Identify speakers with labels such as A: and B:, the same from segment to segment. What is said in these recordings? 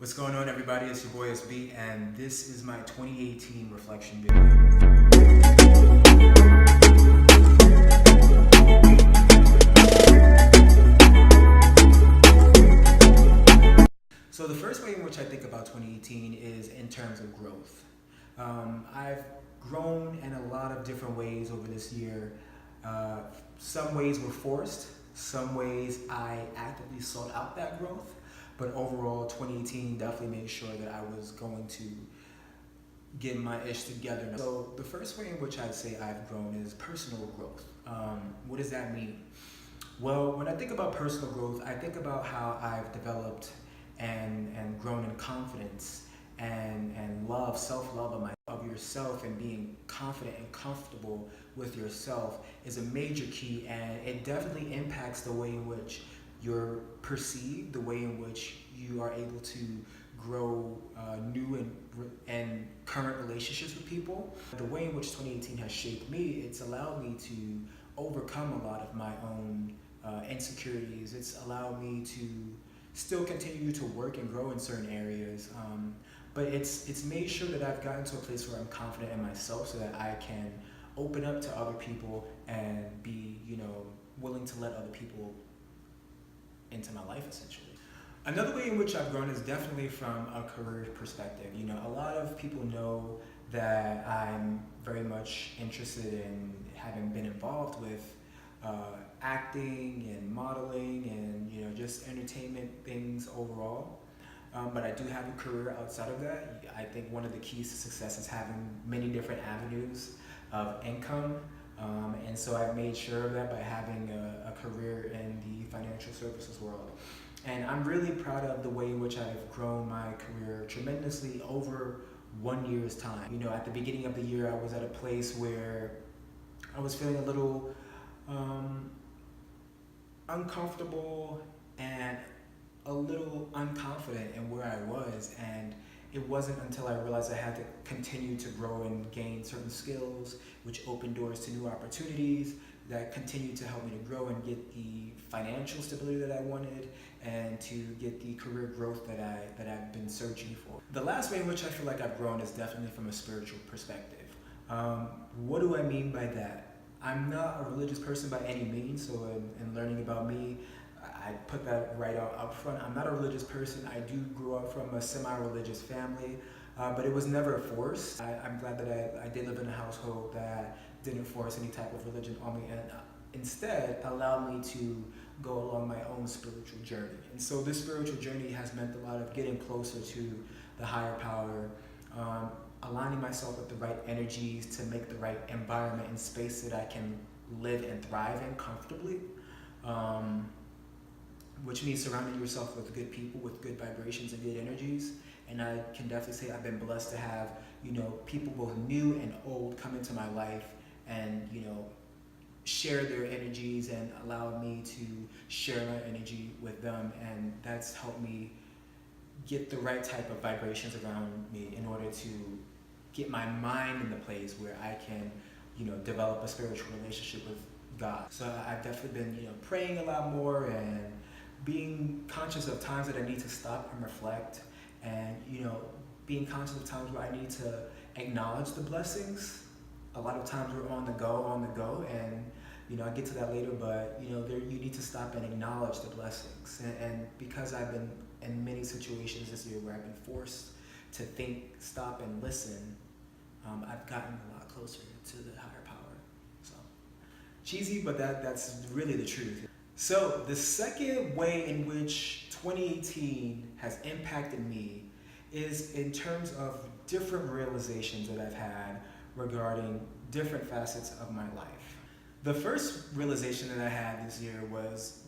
A: What's going on, everybody? It's your boy SB, and this is my 2018 reflection video. So the first way in which I think about 2018 is in terms of growth. I've grown in a lot of different ways over this year. Some ways were forced, some ways I actively sought out that growth. But overall, 2018 definitely made sure that I was going to get my ish together. So the first way in which I'd say I've grown is personal growth. What does that mean? Well, when I think about personal growth, I think about how I've developed and grown in confidence and love, self-love of yourself, and being confident and comfortable with yourself is a major key, and it definitely impacts the way in which you're perceived, the way in which you are able to grow new and current relationships with people. The way in which 2018 has shaped me, it's allowed me to overcome a lot of my own insecurities. It's allowed me to still continue to work and grow in certain areas, but it's made sure that I've gotten to a place where I'm confident in myself so that I can open up to other people and be, willing to let other people into my life, essentially. Another way in which I've grown is definitely from a career perspective. A lot of people know that I'm very much interested in having been involved with acting and modeling and just entertainment things overall. But I do have a career outside of that. I think one of the keys to success is having many different avenues of income. And so I've made sure of that by having a career in the financial services world. And I'm really proud of the way in which I've grown my career tremendously over 1 year's time. At the beginning of the year, I was at a place where I was feeling a little uncomfortable and a little unconfident in where I was, and it wasn't until I realized I had to continue to grow and gain certain skills, which opened doors to new opportunities that continued to help me to grow and get the financial stability that I wanted and to get the career growth that I've been searching for. The last way in which I feel like I've grown is definitely from a spiritual perspective. What do I mean by that? I'm not a religious person by any means, so in learning about me, I put that right out up front. I'm not a religious person. I do grow up from a semi-religious family, but it was never forced. I'm glad that I did live in a household that didn't force any type of religion on me, and instead allowed me to go along my own spiritual journey. And so this spiritual journey has meant a lot of getting closer to the higher power, aligning myself with the right energies to make the right environment and space that I can live and thrive in comfortably. Which means surrounding yourself with good people, with good vibrations and good energies. And I can definitely say I've been blessed to have, people both new and old come into my life and, share their energies and allow me to share my energy with them. And that's helped me get the right type of vibrations around me in order to get my mind in the place where I can, develop a spiritual relationship with God. So I've definitely been, praying a lot more and being conscious of times that I need to stop and reflect, and being conscious of times where I need to acknowledge the blessings. A lot of times we're on the go, and I get to that later, but you need to stop and acknowledge the blessings. And because I've been in many situations this year where I've been forced to think, stop, and listen, I've gotten a lot closer to the higher power. So cheesy, but that's really the truth. So the second way in which 2018 has impacted me is in terms of different realizations that I've had regarding different facets of my life. The first realization that I had this year was,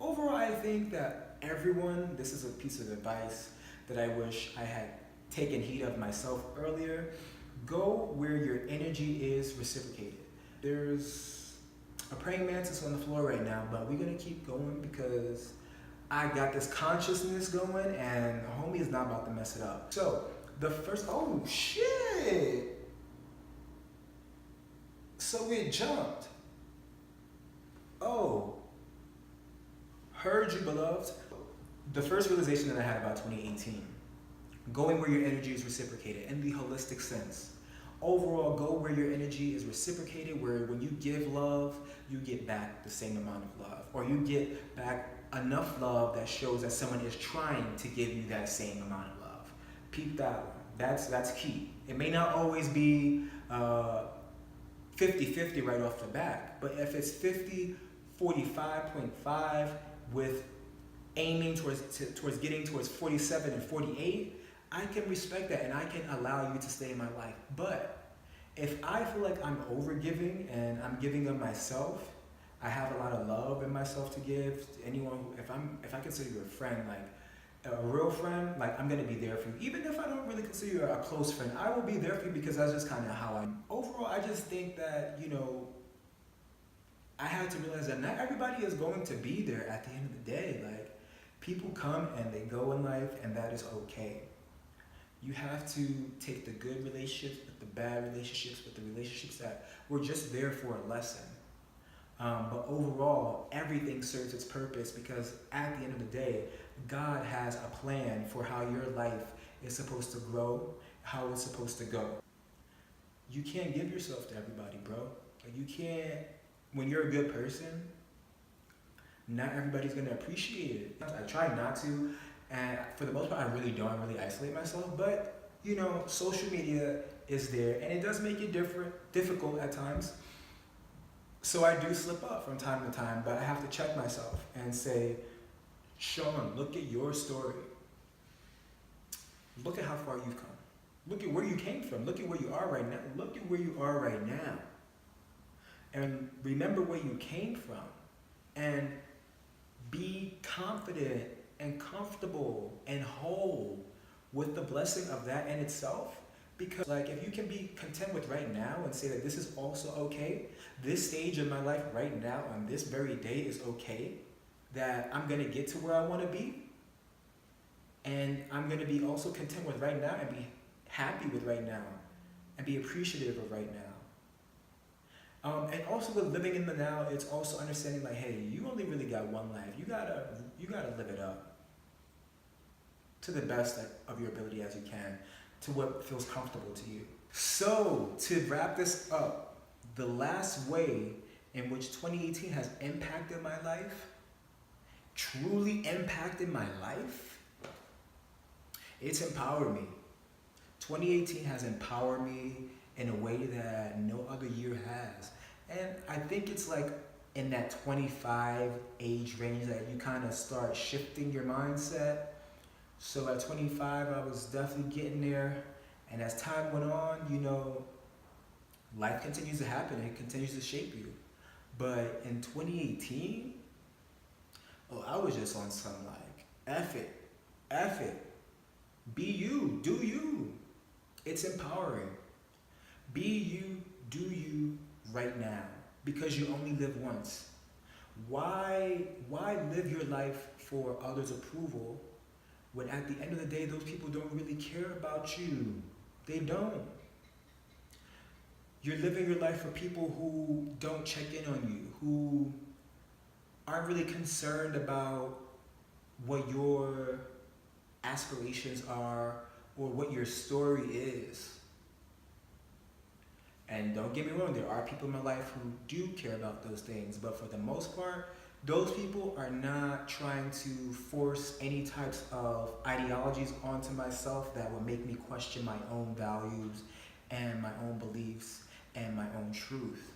A: overall, I think that everyone, this is a piece of advice that I wish I had taken heed of myself earlier, go where your energy is reciprocated. There's a praying mantis on the floor right now, but we're gonna keep going because I got this consciousness going and homie is not about to mess it up. So the first, oh shit! So it jumped. Oh, heard you, beloved. The first realization that I had about 2018 Going where your energy is reciprocated in the holistic sense. Overall, go where your energy is reciprocated, where when you give love, you get back the same amount of love, or you get back enough love that shows that someone is trying to give you that same amount of love. Peep that one. That's key. It may not always be 50-50 right off the bat, but if it's 50-45.5 with aiming towards getting towards 47 and 48, I can respect that and I can allow you to stay in my life. But if I feel like I'm overgiving and I'm giving of myself, I have a lot of love in myself to give to anyone who, if I consider you a friend, like a real friend, like I'm gonna be there for you. Even if I don't really consider you a close friend, I will be there for you because that's just kind of how I'm. Overall, I just think that, I had to realize that not everybody is going to be there at the end of the day. Like, people come and they go in life, and that is okay. You have to take the good relationships with the bad relationships, with the relationships that were just there for a lesson. But overall, everything serves its purpose because at the end of the day, God has a plan for how your life is supposed to grow, how it's supposed to go. You can't give yourself to everybody, bro. Like, you can't, when you're a good person, not everybody's gonna appreciate it. I try not to, and for the most part, I really don't really isolate myself, but social media is there, and it does make it difficult at times. So I do slip up from time to time, but I have to check myself and say, Sean, look at your story. Look at how far you've come. Look at where you came from. Look at where you are right now. Look at where you are right now. And remember where you came from. And be confident and comfortable and whole with the blessing of that in itself. Because if you can be content with right now and say that this is also okay, this stage of my life right now on this very day is okay, that I'm going to get to where I want to be, and I'm going to be also content with right now and be happy with right now and be appreciative of right now. And also with living in the now, it's also understanding hey, you only really got one life. You gotta live it up to the best of your ability as you can, to what feels comfortable to you. So to wrap this up, the last way in which 2018 has impacted my life, truly impacted my life, it's empowered me. 2018 has empowered me in a way that no other year has. And I think it's in that 25 age range that you kind of start shifting your mindset. So at 25, I was definitely getting there. And as time went on, life continues to happen and it continues to shape you. But in 2018, I was just on some F it. Be you, do you. It's empowering. Be you, do you right now, because you only live once. Why live your life for others' approval when at the end of the day, those people don't really care about you? They don't. You're living your life for people who don't check in on you, who aren't really concerned about what your aspirations are or what your story is. And don't get me wrong, there are people in my life who do care about those things, but for the most part, those people are not trying to force any types of ideologies onto myself that will make me question my own values and my own beliefs and my own truth.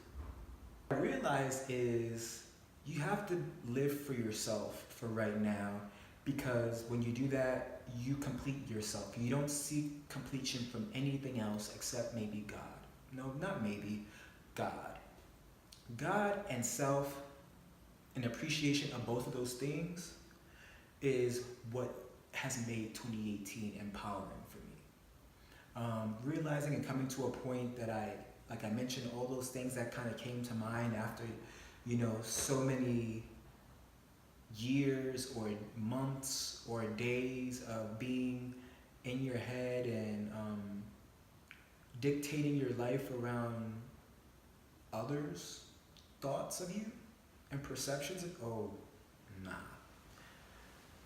A: What I realized is you have to live for yourself for right now, because when you do that, you complete yourself. You don't seek completion from anything else except maybe God. No, not maybe, God. God and self, an appreciation of both of those things, is what has made 2018 empowering for me. Realizing and coming to a point that like I mentioned, all those things that kind of came to mind after, so many years or months or days of being in your head and dictating your life around others' thoughts of you and perceptions of, nah.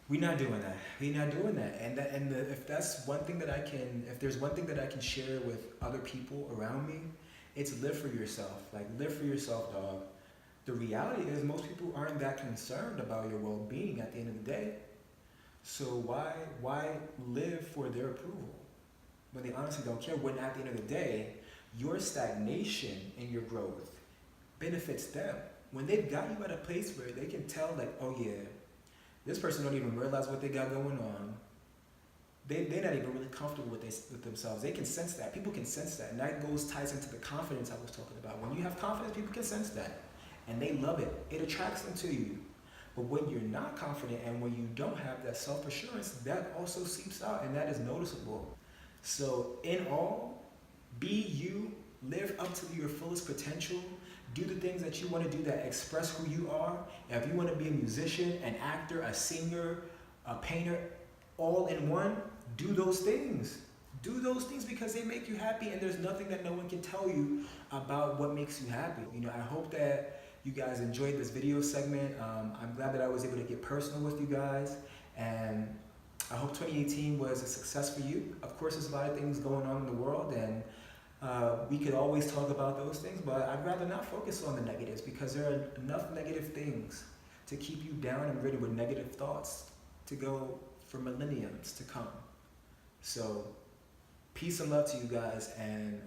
A: We're not doing that. We're not doing that. If that's one thing that I can, if there's one thing that I can share with other people around me, it's live for yourself. Like live for yourself, dog. The reality is most people aren't that concerned about your well-being at the end of the day. So why live for their approval when they honestly don't care? When at the end of the day, your stagnation in your growth benefits them. When they've got you at a place where they can tell, like, oh yeah, this person don't even realize what they got going on. They're not even really comfortable with themselves. They can sense that. People can sense that. And that ties into the confidence I was talking about. When you have confidence, people can sense that. And they love it. It attracts them to you. But when you're not confident and when you don't have that self-assurance, that also seeps out and that is noticeable. So in all, be you, live up to your fullest potential, do the things that you want to do that express who you are. If you want to be a musician, an actor, a singer, a painter, all in one, do those things. Do those things because they make you happy and there's nothing that no one can tell you about what makes you happy. I hope that you guys enjoyed this video segment. I'm glad that I was able to get personal with you guys, and I hope 2018 was a success for you. Of course, there's a lot of things going on in the world, and we could always talk about those things, but I'd rather not focus on the negatives because there are enough negative things to keep you down and ridden with negative thoughts to go for millenniums to come. So, peace and love to you guys, and